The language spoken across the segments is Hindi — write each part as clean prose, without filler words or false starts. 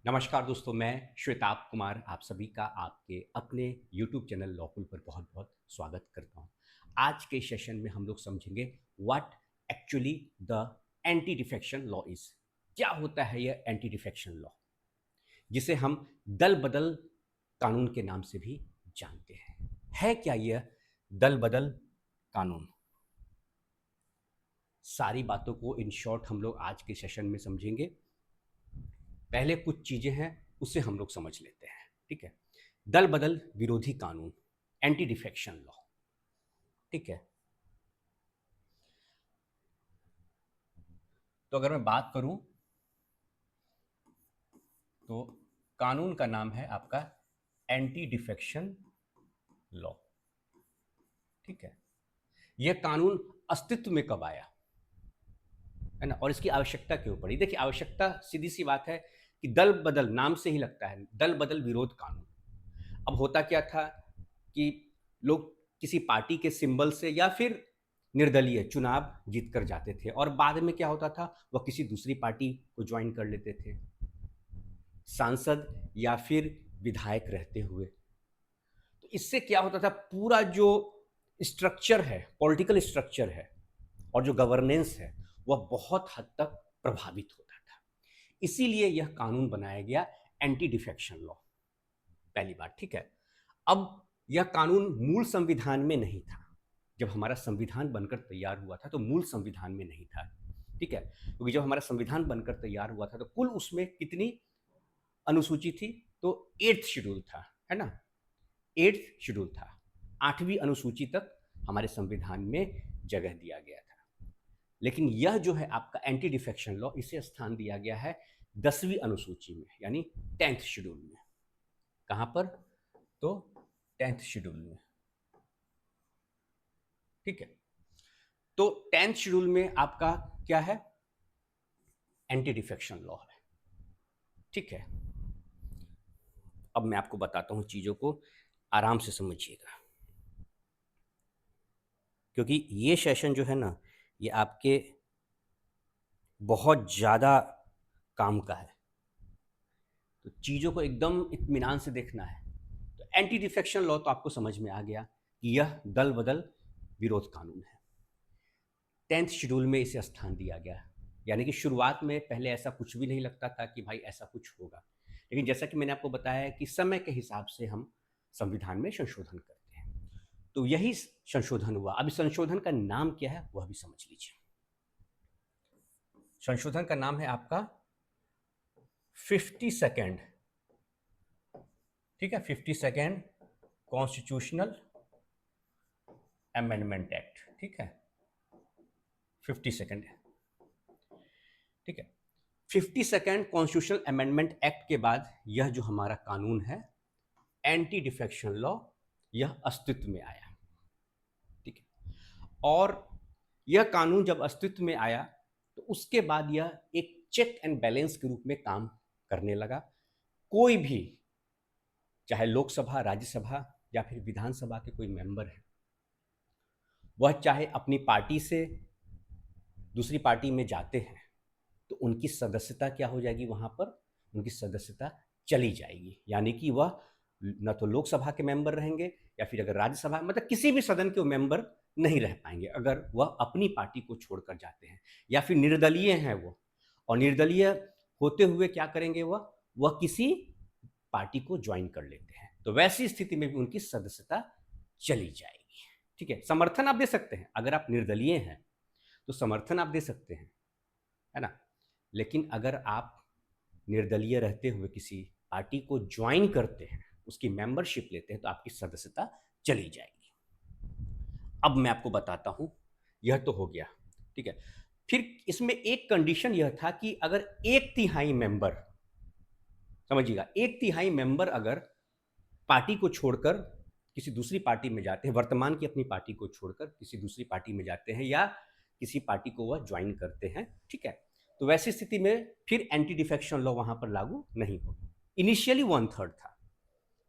नमस्कार दोस्तों, मैं श्वेताब कुमार आप सभी का आपके अपने YouTube चैनल लॉकुल पर बहुत बहुत स्वागत करता हूँ। आज के सेशन में हम लोग समझेंगे what actually the anti defection law is. क्या होता है यह एंटी डिफेक्शन लॉ, जिसे हम दल बदल कानून के नाम से भी जानते हैं। है क्या यह दल बदल कानून? सारी बातों को इन शॉर्ट हम लोग आज के सेशन में समझेंगे। पहले कुछ चीजें हैं, उससे हम लोग समझ लेते हैं। ठीक है, दल बदल विरोधी कानून, एंटी डिफेक्शन लॉ। ठीक है, तो अगर मैं बात करूं तो कानून का नाम है आपका एंटी डिफेक्शन लॉ। ठीक है, यह कानून अस्तित्व में कब आया, है ना, और इसकी आवश्यकता क्यों पड़ी? देखिए, आवश्यकता सीधी सी बात है कि दल बदल, नाम से ही लगता है, दल बदल विरोध कानून। अब होता क्या था कि लोग किसी पार्टी के सिंबल से या फिर निर्दलीय चुनाव जीत कर जाते थे, और बाद में क्या होता था, वह किसी दूसरी पार्टी को ज्वाइन कर लेते थे, सांसद या फिर विधायक रहते हुए। तो इससे क्या होता था, पूरा जो स्ट्रक्चर है, पॉलिटिकल स्ट्रक्चर है और जो गवर्नेंस है, वह बहुत हद तक प्रभावित होता था। इसीलिए यह कानून बनाया गया, एंटी डिफेक्शन लॉ। पहली बात, ठीक है। अब यह कानून मूल संविधान में नहीं था। जब हमारा संविधान बनकर तैयार हुआ था तो मूल संविधान में नहीं था। ठीक है, क्योंकि जब हमारा संविधान बनकर तैयार हुआ था तो कुल उसमें कितनी अनुसूची थी? तो 8th शेड्यूल था, है ना। 8th शेड्यूल था, 8वीं अनुसूची तक हमारे संविधान में जगह दिया गया था। लेकिन यह जो है आपका एंटी डिफेक्शन लॉ, इसे स्थान दिया गया है 10वीं अनुसूची में, यानी 10th शेड्यूल में। कहां पर? तो 10th शेड्यूल में। ठीक है, तो 10th शेड्यूल में आपका क्या है? एंटी डिफेक्शन लॉ है। ठीक है, अब मैं आपको बताता हूं, चीजों को आराम से समझिएगा, क्योंकि ये सेशन जो है ना, ये आपके बहुत ज़्यादा काम का है। तो चीज़ों को एकदम इत्मीनान से देखना है। तो एंटी डिफेक्शन लॉ तो आपको समझ में आ गया कि यह दल बदल विरोध कानून है। 10th शेड्यूल में इसे स्थान दिया गया, यानी कि शुरुआत में पहले ऐसा कुछ भी नहीं लगता था कि भाई ऐसा कुछ होगा। लेकिन जैसा कि मैंने आपको बताया कि समय के हिसाब से हम संविधान में संशोधन करते हैं, तो यही संशोधन हुआ। अब इस संशोधन का नाम क्या है वह भी समझ लीजिए। संशोधन का नाम है आपका 52nd, ठीक है, 52nd कॉन्स्टिट्यूशनल अमेंडमेंट एक्ट। ठीक है, 52nd, ठीक है। 52nd कॉन्स्टिट्यूशनल अमेंडमेंट एक्ट के बाद यह जो हमारा कानून है, एंटी डिफेक्शन लॉ, यह अस्तित्व में आया। ठीक है, और यह कानून जब अस्तित्व में आया तो उसके बाद यह एक चेक एंड बैलेंस के रूप में काम करने लगा। कोई भी, चाहे लोकसभा, राज्यसभा या फिर विधानसभा के कोई मेंबर है, वह चाहे अपनी पार्टी से दूसरी पार्टी में जाते हैं तो उनकी सदस्यता क्या हो जाएगी, वहां पर उनकी सदस्यता चली जाएगी। यानी कि वह न तो लोकसभा के मेंबर रहेंगे या फिर अगर राज्यसभा, मतलब किसी भी सदन के मेंबर नहीं रह पाएंगे अगर वह अपनी पार्टी को छोड़कर जाते हैं, या फिर निर्दलीय हैं वो, और निर्दलीय होते हुए क्या करेंगे, वह किसी पार्टी को ज्वाइन कर लेते हैं, तो वैसी स्थिति में भी उनकी सदस्यता चली जाएगी। ठीक है, समर्थन आप दे सकते हैं, अगर आप निर्दलीय हैं तो समर्थन आप दे सकते हैं, है ना। लेकिन अगर आप निर्दलीय रहते हुए किसी पार्टी को ज्वाइन करते हैं, उसकी मेंबरशिप लेते हैं, तो आपकी सदस्यता चली जाएगी। अब मैं आपको बताता हूं, यह तो हो गया। ठीक है, फिर इसमें एक कंडीशन यह था कि अगर 1/3 मेंबर, समझिएगा, 1/3 मेंबर अगर पार्टी को छोड़कर किसी दूसरी पार्टी में जाते हैं, वर्तमान की अपनी पार्टी को छोड़कर किसी दूसरी पार्टी में जाते हैं, या किसी पार्टी को वह ज्वाइन करते हैं, ठीक है, तो वैसी स्थिति में फिर एंटी डिफेक्शन लॉ वहां पर लागू नहीं होगा। इनिशियली 1/3 था।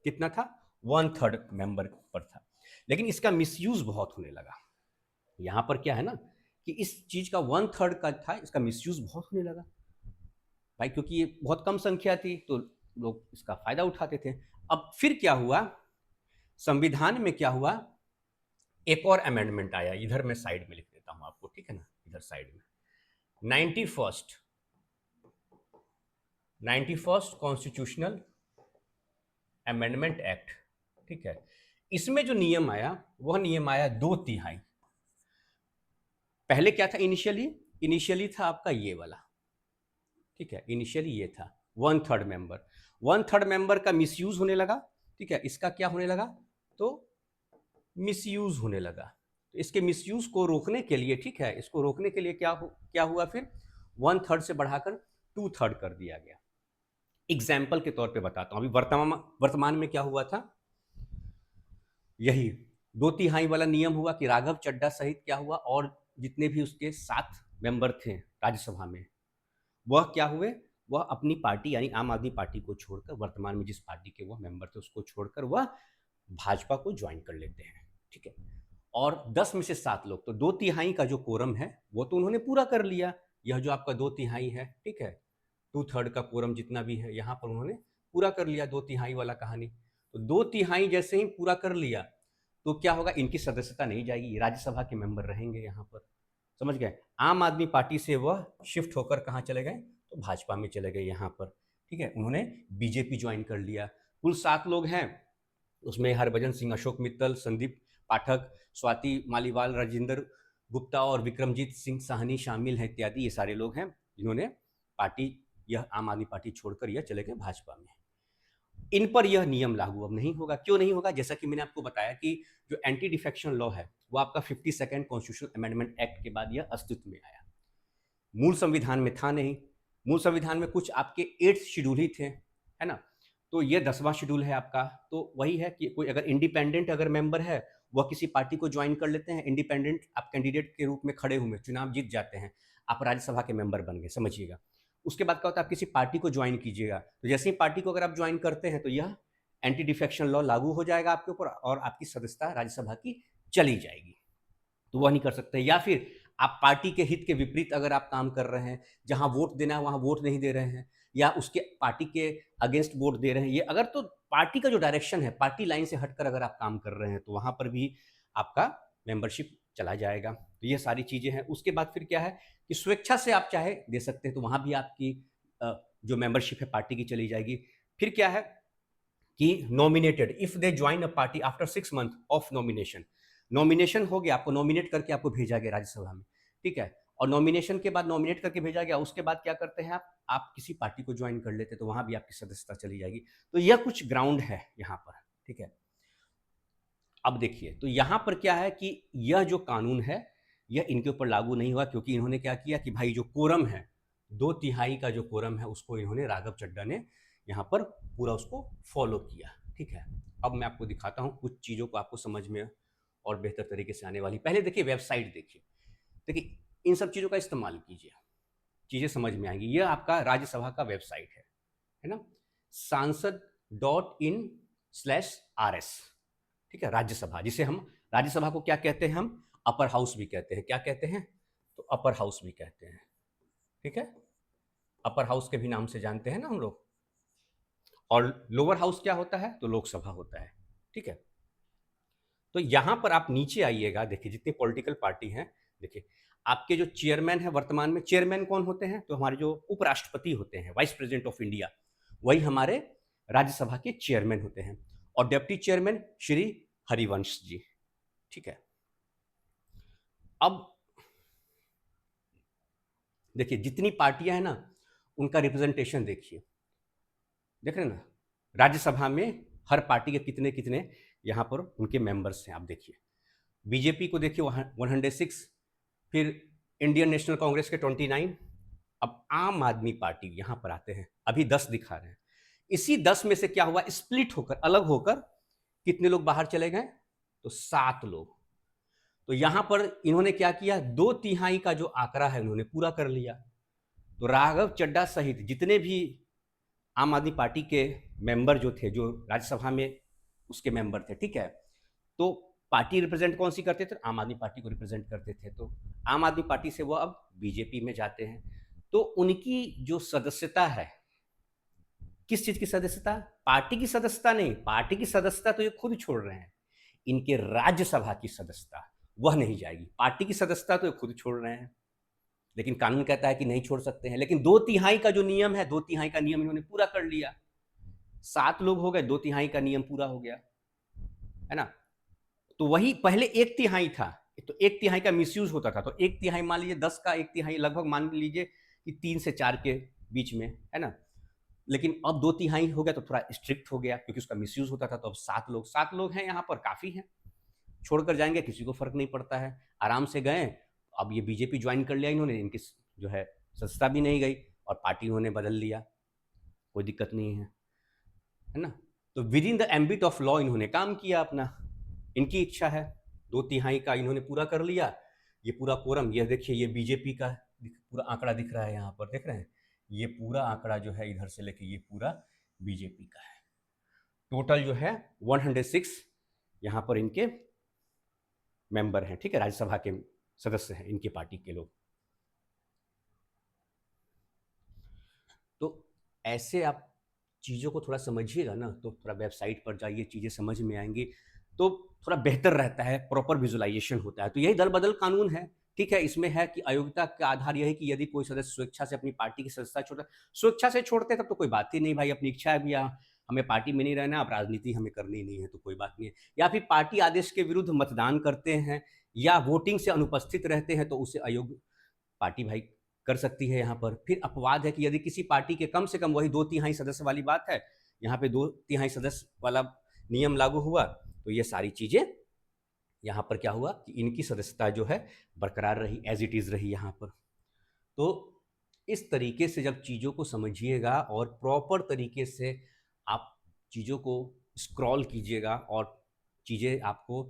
कितना था? 1/3 मेंबर पर था। लेकिन इसका मिसयूज बहुत होने लगा। यहां पर क्या है ना, कि इस चीज का 1/3 का था, इसका मिसयूज बहुत होने लगा। भाई, क्योंकि ये बहुत कम संख्या थी तो लोग इसका फायदा उठाते थे। अब फिर क्या हुआ, संविधान में क्या हुआ, एक और अमेंडमेंट आया, इधर मैं साइड में लिख देता हूं आपको, ठीक है ना, इधर साइड में। 91st कॉन्स्टिट्यूशनल अमेंडमेंट एक्ट, ठीक है। इसमें जो नियम आया वह नियम आया 2/3। पहले क्या था, इनिशियली था आपका ये वाला, ठीक है, इनिशियली ये था 1/3 मेंबर। 1/3 मेंबर का मिसयूज होने लगा, ठीक है, इसका क्या होने लगा, तो मिसयूज होने लगा। तो इसके मिसयूज को रोकने के लिए, ठीक है, इसको रोकने के लिए क्या हुआ फिर 1/3 से बढ़ाकर 2/3 कर दिया गया। एग्जाम्पल के तौर पे बताता हूं, अभी वर्तमान में क्या हुआ था, यही 2/3 वाला नियम हुआ कि राघव चड्ढा सहित क्या हुआ, और जितने भी उसके 7 मेंबर थे राज्यसभा में, वह क्या हुए, वह अपनी पार्टी यानी आम आदमी पार्टी को छोड़कर, वर्तमान में जिस पार्टी के वह मेंबर थे उसको छोड़कर वह भाजपा को ज्वाइन कर लेते हैं, ठीक है। और 10 में से 7 लोग, तो 2/3 का जो कोरम है वो तो उन्होंने पूरा कर लिया। यह जो आपका 2/3 है, ठीक है, 2/3 का कोरम जितना भी है यहाँ पर उन्होंने पूरा कर लिया, 2/3 वाला कहानी। तो 2/3 जैसे ही पूरा कर लिया तो क्या होगा, इनकी सदस्यता नहीं जाएगी, राज्यसभा के मेंबर रहेंगे यहाँ पर, समझ गए। आम आदमी पार्टी से वह शिफ्ट होकर कहाँ चले गए, तो भाजपा में चले गए यहाँ पर, ठीक है, उन्होंने बीजेपी ज्वाइन कर लिया। कुल 7 लोग हैं, उसमें हरभजन सिंह, अशोक मित्तल, संदीप पाठक, स्वाति मालीवाल, राजेंद्र गुप्ता और विक्रमजीत सिंह साहनी शामिल हैं इत्यादि। ये सारे लोग हैं जिन्होंने पार्टी, यह आम आदमी पार्टी छोड़कर यह चले गए भाजपा में। इन पर यह नियम लागू अब नहीं होगा। क्यों नहीं होगा, जैसा कि मैंने आपको बताया कि जो एंटी डिफेक्शन लॉ है वो आपका 52nd कॉन्स्टिट्यूशनल अमेंडमेंट एक्ट के बाद यह अस्तित्व में आया। मूल संविधान में था नहीं, मूल संविधान में कुछ आपके 8 शेड्यूल ही थे, है ना, तो ये 10वां शेड्यूल है आपका। तो वही है कि कोई अगर इंडिपेंडेंट अगर मेंबर है, वह किसी पार्टी को ज्वाइन कर लेते हैं, इंडिपेंडेंट आप कैंडिडेट के रूप में खड़े हुए, चुनाव जीत जाते हैं, आप राज्यसभा के मेंबर बन गए, समझिएगा। उसके बाद क्या होता है, आप किसी पार्टी को ज्वाइन कीजिएगा, तो जैसे ही पार्टी को अगर आप ज्वाइन करते हैं तो यह एंटी डिफेक्शन लॉ लागू हो जाएगा आपके ऊपर और आपकी सदस्यता राज्यसभा की चली जाएगी। तो वह नहीं कर सकते। या फिर आप पार्टी के हित के विपरीत अगर आप काम कर रहे हैं, जहां वोट देना है वहां वोट नहीं दे रहे हैं, या उसके पार्टी के अगेंस्ट वोट दे रहे हैं, ये अगर तो पार्टी का जो डायरेक्शन है, पार्टी लाइन से हटकर अगर आप काम कर रहे हैं, तो वहां पर भी आपका मेंबरशिप चला जाएगा। तो ये सारी चीजें हैं। उसके बाद फिर क्या है कि स्वेच्छा से आप चाहे दे सकते हैं, तो वहां भी आपकी जो मेंबरशिप है पार्टी की चली जाएगी। फिर क्या है कि nominated, if they join a party after 6 month of nomination, nomination हो गया, आपको नॉमिनेट करके आपको भेजा गया राज्यसभा में, ठीक है, और नॉमिनेशन के बाद नॉमिनेट करके भेजा गया, उसके बाद क्या करते हैं आप किसी पार्टी को ज्वाइन कर लेते, तो वहां भी आपकी सदस्यता चली जाएगी। तो यह कुछ ग्राउंड है यहाँ पर, ठीक है। अब देखिए, तो यहां पर क्या है कि यह जो कानून है यह इनके ऊपर लागू नहीं हुआ, क्योंकि इन्होंने क्या किया कि भाई जो कोरम है, 2/3 का जो कोरम है उसको इन्होंने, राघव चड्ढा ने यहाँ पर पूरा उसको फॉलो किया, ठीक है। अब मैं आपको दिखाता हूँ कुछ चीज़ों को आपको समझ में और बेहतर तरीके से आने वाली। पहले देखिए वेबसाइट, देखिए इन सब चीज़ों का इस्तेमाल कीजिए, चीज़ें समझ में आएंगी। यह आपका राज्यसभा का वेबसाइट है ना, सांसद.in/RS, ठीक है, राज्यसभा, जिसे हम राज्यसभा को क्या कहते हैं, हम अपर हाउस भी कहते हैं। क्या कहते हैं, तो अपर हाउस भी कहते हैं, ठीक है, अपर हाउस के भी नाम से जानते हैं ना हम लोग। और लोअर हाउस क्या होता है, तो लोकसभा होता है, ठीक है। तो यहां पर आप नीचे आइएगा, देखिए जितनी पॉलिटिकल पार्टी हैं, देखिए आपके जो चेयरमैन है, वर्तमान में चेयरमैन कौन होते हैं, तो हमारे जो उपराष्ट्रपति होते हैं, वाइस प्रेसिडेंट ऑफ इंडिया, वही हमारे राज्यसभा के चेयरमैन होते हैं। और डेप्टी चेयरमैन श्री हरिवंश जी, ठीक है। अब देखिए जितनी पार्टियां हैं ना, उनका रिप्रेजेंटेशन देखिए, देख रहे हैं ना, राज्यसभा में हर पार्टी के कितने कितने यहाँ पर उनके मेंबर्स हैं। आप देखिए बीजेपी को देखिए 106, फिर इंडियन नेशनल कांग्रेस के 29। अब आम आदमी पार्टी यहाँ पर आते हैं, अभी 10 दिखा रहे हैं। इसी 10 में से क्या हुआ, स्प्लिट होकर, अलग होकर कितने लोग बाहर चले गए, तो 7 लोग। तो यहां पर इन्होंने क्या किया, 2/3 का जो आंकड़ा है उन्होंने पूरा कर लिया। तो राघव चड्ढा सहित जितने भी आम आदमी पार्टी के मेंबर जो थे, जो राज्यसभा में उसके मेंबर थे, ठीक है, तो पार्टी रिप्रेजेंट कौन सी करते थे, आम आदमी पार्टी को रिप्रेजेंट करते थे। तो आम आदमी पार्टी से वो अब बीजेपी में जाते हैं। तो उनकी जो सदस्यता है, किस चीज की सदस्यता? पार्टी की सदस्यता नहीं, पार्टी की सदस्यता तो ये खुद छोड़ रहे हैं, इनके राज्यसभा की सदस्यता वह नहीं जाएगी। पार्टी की सदस्यता तो ये खुद छोड़ रहे हैं, लेकिन कानून कहता है कि नहीं छोड़ सकते हैं। लेकिन 2/3 का जो नियम है, 2/3 का नियम इन्होंने पूरा कर लिया। 7 लोग हो गए, 2/3 का नियम पूरा हो गया, है ना। तो वही पहले 1/3 था, तो 1/3 का मिसयूज होता था, तो 1/3 मान लीजिए 10 का 1/3 लगभग मान लीजिए कि 3 से 4 के बीच में, है ना। लेकिन अब 2/3 हो गया तो थोड़ा स्ट्रिक्ट हो गया, क्योंकि उसका मिसयूज होता था। तो अब 7 लोग हैं यहाँ पर, काफ़ी हैं, छोड़कर जाएंगे किसी को फर्क नहीं पड़ता है, आराम से गए। अब ये बीजेपी ज्वाइन कर लिया इन्होंने, इनकी जो है सस्ता भी नहीं गई और पार्टी उन्होंने बदल लिया, कोई दिक्कत नहीं है ना। तो with in the ambit of law इन्होंने काम किया अपना, इनकी इच्छा है। 2/3 का इन्होंने पूरा कर लिया। ये पूरा कोरम, ये देखिए, ये बीजेपी का पूरा आंकड़ा दिख रहा है यहाँ पर, देख रहे हैं, ये पूरा आंकड़ा जो है इधर से लेके ये पूरा बीजेपी का है। टोटल जो है 106 यहाँ पर इनके मेंबर हैं, ठीक है, राज्यसभा के सदस्य हैं इनकी पार्टी के लोग। तो ऐसे आप चीज़ों को थोड़ा समझिएगा ना, तो थोड़ा वेबसाइट पर जाइए, चीज़ें समझ में आएंगी, तो थोड़ा बेहतर रहता है, प्रॉपर विजुअलाइजेशन होता है। तो यही दल बदल कानून है, ठीक है। इसमें है कि अयोग्यता का आधार यह है कि यदि कोई सदस्य स्वेच्छा से अपनी पार्टी की सदस्यता छोड़ता, स्वेच्छा से छोड़ते तब तो कोई बात ही नहीं भाई, अपनी इच्छा है भी, हमें पार्टी में नहीं रहना, अब राजनीति हमें करनी नहीं है तो कोई बात नहीं है। या फिर पार्टी आदेश के विरुद्ध मतदान करते हैं या वोटिंग से अनुपस्थित रहते हैं तो उसे अयोग्य पार्टी भाई कर सकती है। यहाँ पर फिर अपवाद है कि यदि किसी पार्टी के कम से कम, वही 2/3 सदस्य वाली बात है, यहाँ पे 2/3 सदस्य वाला नियम लागू हुआ, तो ये सारी चीज़ें यहाँ पर क्या हुआ कि इनकी सदस्यता जो है बरकरार रही, एज इट इज़ रही यहाँ पर। तो इस तरीके से जब चीज़ों को समझिएगा और प्रॉपर तरीके से आप चीज़ों को स्क्रॉल कीजिएगा और चीज़ें आपको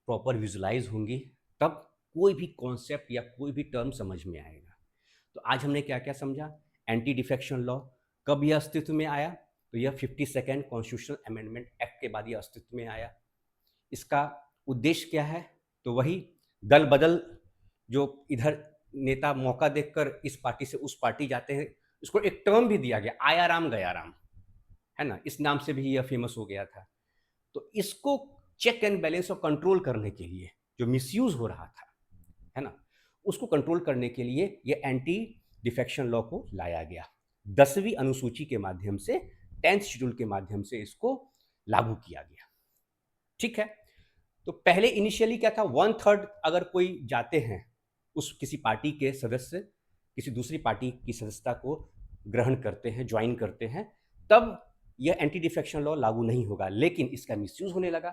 प्रॉपर विजुलाइज होंगी, तब कोई भी कॉन्सेप्ट या कोई भी टर्म समझ में आएगा। तो आज हमने क्या क्या समझा? एंटी डिफेक्शन लॉ कब यह अस्तित्व में आया? तो यह 52nd कॉन्स्टिट्यूशनल अमेंडमेंट एक्ट के बाद यह अस्तित्व में आया। इसका उद्देश्य क्या है? तो वही दल बदल, जो इधर नेता मौका देखकर इस पार्टी से उस पार्टी जाते हैं, इसको एक टर्म भी दिया गया, आया राम गया राम, है ना, इस नाम से भी यह फेमस हो गया था। तो इसको चेक एंड बैलेंस और कंट्रोल करने के लिए, जो मिसयूज हो रहा था, है ना, उसको कंट्रोल करने के लिए ये एंटी डिफेक्शन लॉ को लाया गया। 10वीं अनुसूची के माध्यम से, 10th शेड्यूल के माध्यम से इसको लागू किया गया, ठीक है। तो पहले इनिशियली क्या था, 1/3 अगर कोई जाते हैं, उस किसी पार्टी के सदस्य किसी दूसरी पार्टी की सदस्यता को ग्रहण करते हैं, ज्वाइन करते हैं, तब यह एंटी डिफेक्शन लॉ लागू नहीं होगा। लेकिन इसका मिसयूज होने लगा,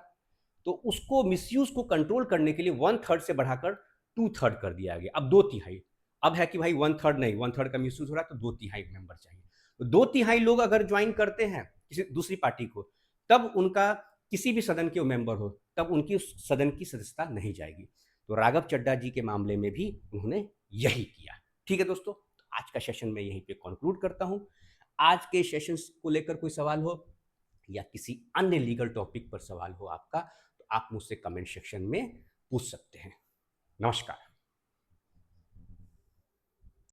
तो उसको मिसयूज को कंट्रोल करने के लिए 1/3 से बढ़ाकर 2/3 कर दिया गया। अब 2/3, अब है कि भाई 1/3 नहीं, 1/3 का मिसयूज हो रहा है तो 2/3 मेंबर चाहिए। तो 2/3 लोग अगर ज्वाइन करते हैं किसी दूसरी पार्टी को, तब उनका किसी भी सदन के मेंबर हो, तब उनकी उस सदन की सदस्यता नहीं जाएगी। तो राघव चड्ढा जी के मामले में भी उन्होंने यही किया। ठीक है दोस्तों, आज का सेशन मैं यहीं पे कंक्लूड करता हूं। आज के सेशन को लेकर कोई सवाल हो या किसी अन्य लीगल टॉपिक पर सवाल हो आपका, तो आप मुझसे कमेंट सेक्शन में पूछ सकते हैं। नमस्कार।